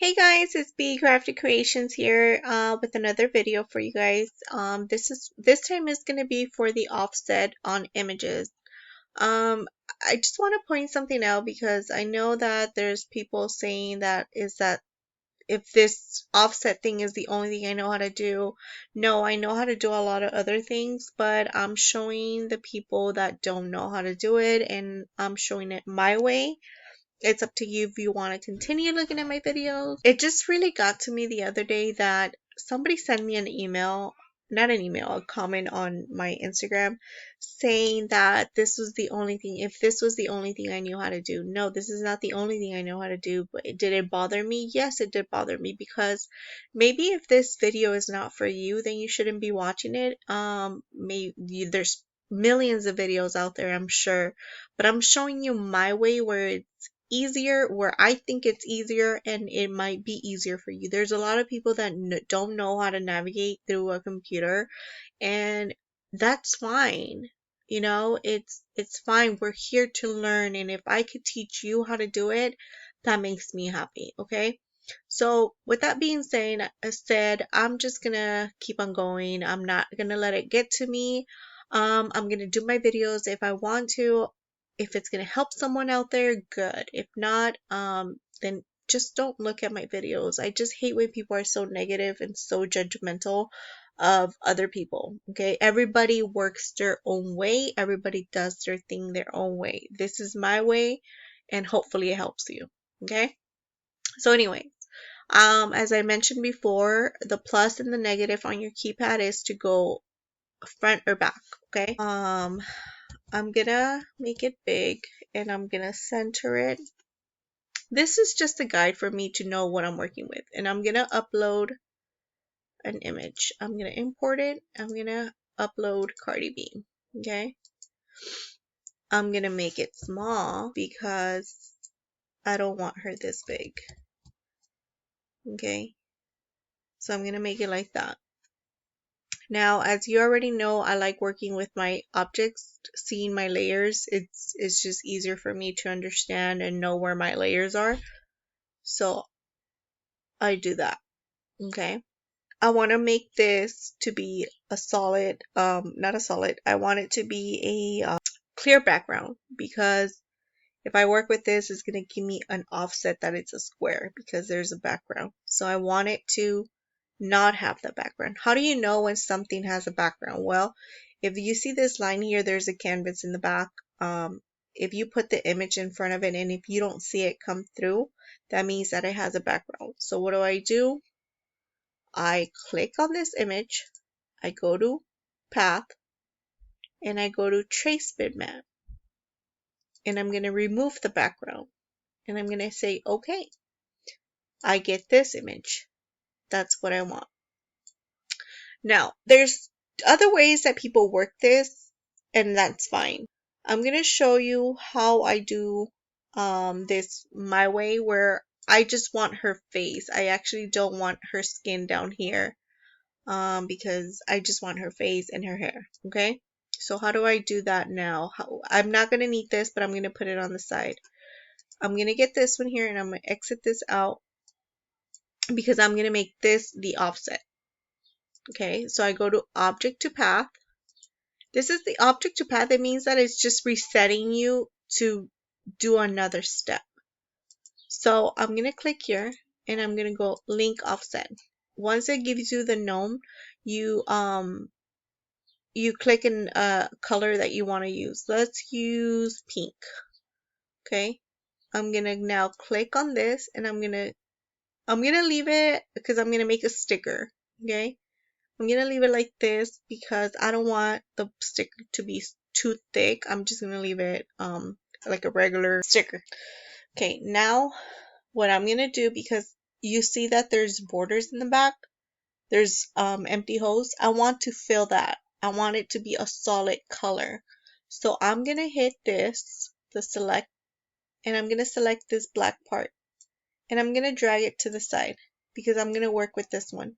Hey guys, it's B Crafty Creations here with another video for you guys. This time is gonna be for the offset on images. Um, I just want to point something out because I know that there's people saying that if this offset thing is the only thing I know how to do. No, I know how to do a lot of other things, but I'm showing the people that don't know how to do it, and I'm showing it my way. It's up to you if you want to continue looking at my videos. It just really got to me the other day that somebody sent me an email, not an email, a comment on my Instagram saying that this was the only thing, if this was the only thing I knew how to do. No, this is not the only thing I know how to do, but did it bother me? Yes, it did bother me because maybe if this video is not for you, then you shouldn't be watching it. Maybe there's millions of videos out there, I'm sure, but I'm showing you my way where easier, where I think it's easier, and it might be easier for you. There's a lot of people that don't know how to navigate through a computer, and that's fine. It's fine. We're here to learn, and if I could teach you how to do it, that makes me happy, okay? So with that being said, I'm just gonna keep on going. I'm not gonna let it get to me. I'm gonna do my videos if I want to. If it's gonna help someone out there, good. If not, then just don't look at my videos. I just hate when people are so negative and so judgmental of other people. Okay, everybody works their own way. Everybody does their thing their own way. This is my way, and hopefully it helps you. Okay. So anyway, as I mentioned before, the plus and the negative on your keypad is to go front or back. Okay. I'm gonna make it big and I'm gonna center it. This is just a guide for me to know what I'm working with, and I'm gonna upload an image. I'm gonna import it. I'm gonna upload Cardi B. Okay. I'm gonna make it small because I don't want her this big. Okay. So I'm gonna make it like that. Now, as you already know, I like working with my objects, seeing my layers. It's just easier for me to understand and know where my layers are. So I do that. Okay. I want to make this to be a solid, not a solid. I want it to be a clear background because if I work with this, it's going to give me an offset that it's a square because there's a background. So I want it to not have the background. How do you know when something has a background? Well, if you see this line here, there's a canvas in the back. If you put the image in front of it and if you don't see it come through, that means that it has a background. So what do? I click on this image, I go to path, and I go to trace bitmap, and I'm going to remove the background, and I'm going to say okay. I get this image. That's what I want. Now, there's other ways that people work this, and that's fine. I'm going to show you how I do this my way, where I just want her face. I actually don't want her skin down here because I just want her face and her hair. Okay, so how do I do that now? I'm not going to need this, but I'm going to put it on the side. I'm going to get this one here and I'm going to exit this out because I'm going to make this the offset. Okay, so I go to object to path. This is the object to path. It means that it's just resetting you to do another step. So I'm going to click here and I'm going to go link offset. Once it gives you the gnome, you click in a color that you want to use. Let's use pink. Okay. I'm going to now click on this and I'm going to leave it because I'm going to make a sticker. Okay. I'm going to leave it like this because I don't want the sticker to be too thick. I'm just going to leave it like a regular sticker. Okay, now what I'm going to do, because you see that there's borders in the back, there's empty holes. I want to fill that. I want it to be a solid color. So I'm going to hit this, the select, and I'm going to select this black part. And I'm going to drag it to the side because I'm going to work with this one.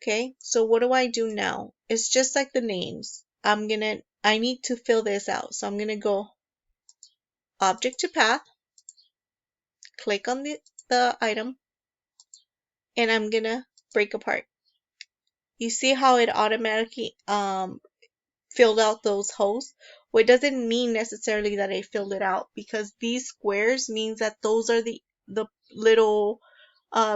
Okay, so what do I do now? It's just like the names. I need to fill this out. So I'm going to go object to path, click on the item, and I'm gonna break apart. You see how it automatically filled out those holes? Well, it doesn't mean necessarily that I filled it out, because these squares means that those are the little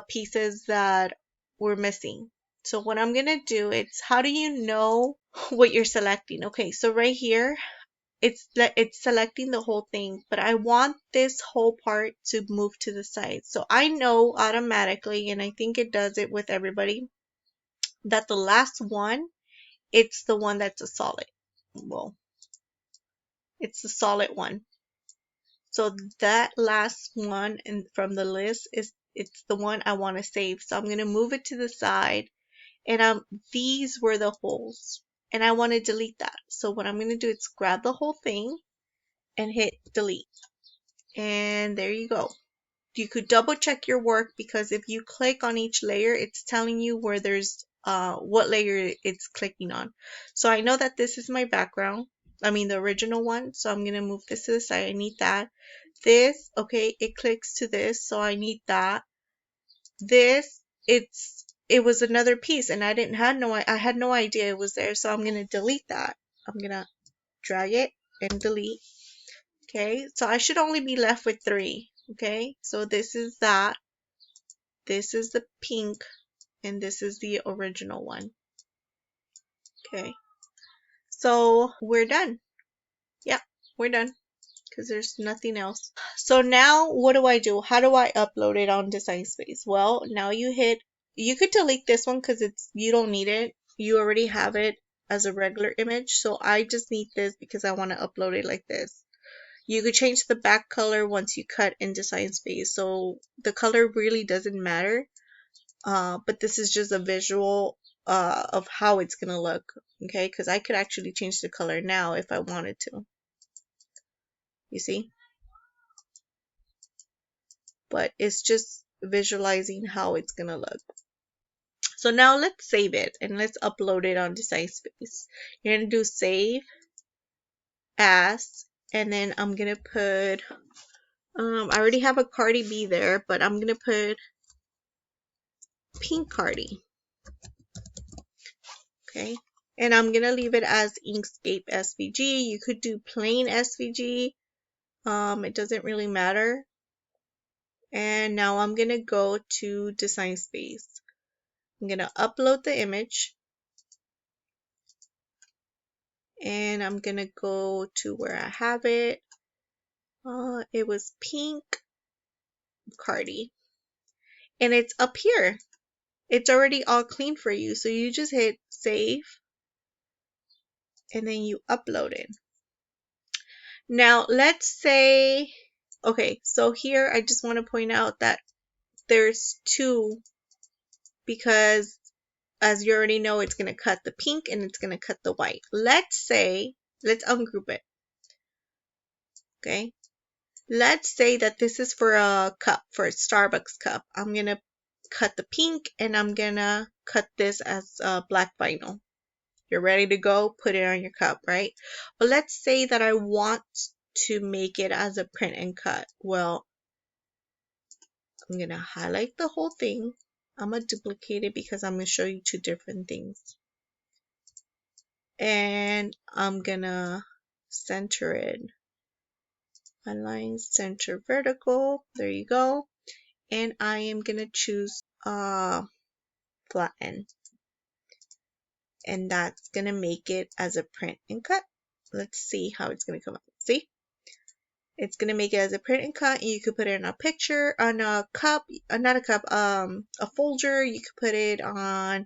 pieces that we're missing. So what I'm gonna do, it's how do you know what you're selecting? Okay, so right here it's selecting the whole thing, but I want this whole part to move to the side. So I know automatically, and I think it does it with everybody, that the last one, it's the one that's a solid. Well, it's the solid one. So that last one from the list it's the one I want to save. So I'm going to move it to the side, and these were the holes, and I want to delete that. So what I'm going to do is grab the whole thing and hit delete. And there you go. You could double check your work, because if you click on each layer, it's telling you where there's what layer it's clicking on. So I know that this is my background, I mean the original one, so I'm gonna move this to the side. I need that. This, okay, it clicks to this, so I need that. This, it was another piece, and I had no idea it was there, so I'm gonna delete that. I'm gonna drag it and delete. Okay, so I should only be left with 3. Okay, so this is that, this is the pink, and this is the original one. Okay, so we're done. Yeah, we're done, because there's nothing else. So now what do I do? How do I upload it on Design Space? Well, now you could delete this one because you don't need it. You already have it as a regular image. So I just need this because I want to upload it like this. You could change the back color once you cut in Design Space. So the color really doesn't matter. But this is just a visual of how it's going to look. Okay, because I could actually change the color now if I wanted to. You see? But it's just visualizing how it's gonna look. So now let's save it and let's upload it on Design Space. You're gonna do save as, and then I'm gonna put I already have a Cardi B there, but I'm gonna put Pink Cardi. Okay, and I'm gonna leave it as Inkscape SVG. You could do plain SVG, it doesn't really matter. And now I'm gonna go to Design Space. I'm gonna upload the image, and I'm gonna go to where I have it. It was Pink Cardi, and it's up here. It's already all clean for you, so you just hit save, and then you upload it. Now let's say, okay, so here I just want to point out that there's 2, because as you already know, it's going to cut the pink and it's going to cut the white. Let's ungroup it. Okay, let's say that this is for a cup, for a Starbucks cup. I'm going to cut the pink, and I'm going to cut this as black vinyl. You're ready to go, put it on your cup, right? But let's say that I want to make it as a print and cut. Well, I'm going to highlight the whole thing. I'm going to duplicate it because I'm going to show you 2 different things. And I'm going to center it. Align, center, vertical. There you go. And I am going to choose flatten. And that's going to make it as a print and cut. Let's see how it's going to come out. See? It's going to make it as a print and cut. And you could put it in a picture, on a cup, not a cup, a folder. You could put it on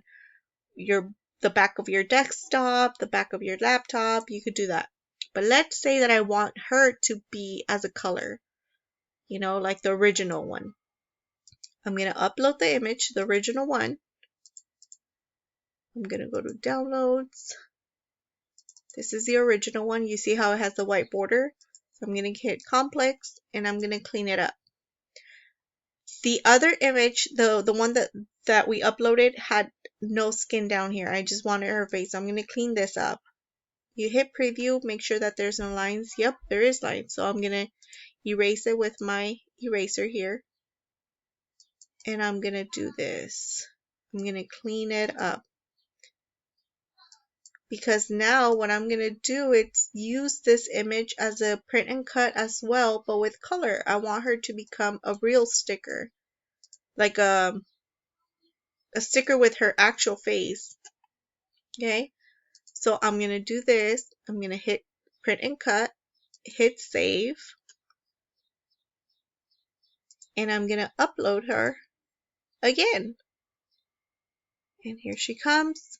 the back of your desktop, the back of your laptop. You could do that. But let's say that I want her to be as a color, like the original one. I'm going to upload the image, the original one. I'm going to go to downloads. This is the original one. You see how it has the white border? So I'm going to hit complex, and I'm going to clean it up. The other image, the one that we uploaded, had no skin down here. I just wanted her face. So I'm going to clean this up. You hit preview, make sure that there's no lines. Yep, there is lines. So I'm going to erase it with my eraser here. and I'm gonna do this. I'm gonna clean it up, because now what I'm gonna do is use this image as a print and cut as well, but with color. I want her to become a real sticker, like a sticker with her actual face. Okay, so I'm gonna do this. I'm gonna hit print and cut, hit save, and I'm gonna upload her again. And here she comes.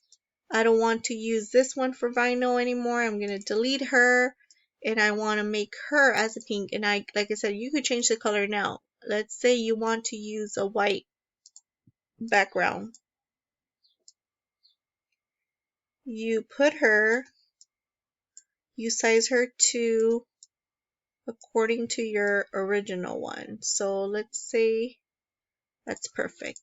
I don't want to use this one for vinyl anymore. I'm gonna delete her, and I want to make her as a pink. And like I said, you could change the color now. Let's say you want to use a white background. You put her, you size her to according to your original one. So let's say that's perfect.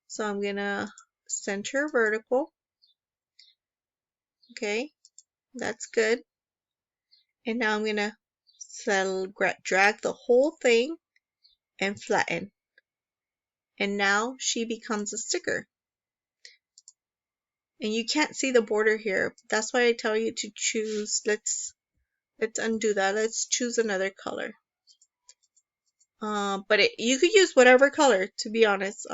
So I'm gonna center vertical. Okay, that's good. And now I'm gonna drag the whole thing and flatten. And now she becomes a sticker. And you can't see the border here. That's why I tell you to choose. Let's undo that. Let's choose another color. But you could use whatever color, to be honest.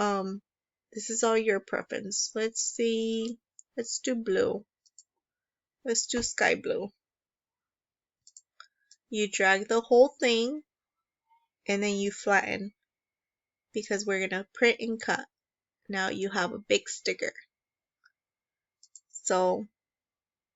This is all your preference. Let's see. Let's do blue. Let's do sky blue. You drag the whole thing and then you flatten, because we're gonna print and cut. Now you have a big sticker. So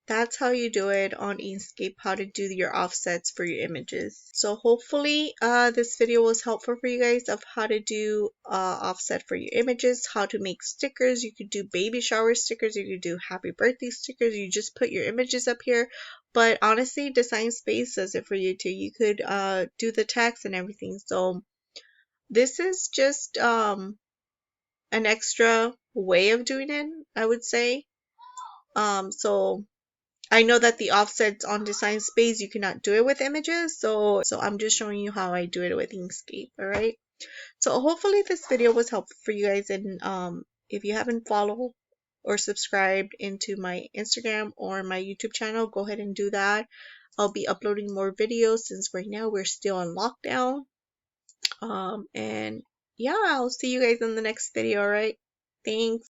that's how you do it on Inkscape, how to do your offsets for your images. So hopefully this video was helpful for you guys of how to do offset for your images, how to make stickers. You could do baby shower stickers, you could do happy birthday stickers. You just put your images up here. But honestly, Design Space does it for you too. You could do the text and everything. So this is just an extra way of doing it, I would say. So I know that the offsets on Design Space, you cannot do it with images, so I'm just showing you how I do it with Inkscape. Alright, so hopefully this video was helpful for you guys, and if you haven't followed or subscribed into my Instagram or my YouTube channel, go ahead and do that. I'll be uploading more videos, since right now we're still on lockdown. And yeah, I'll see you guys in the next video. Alright, thanks.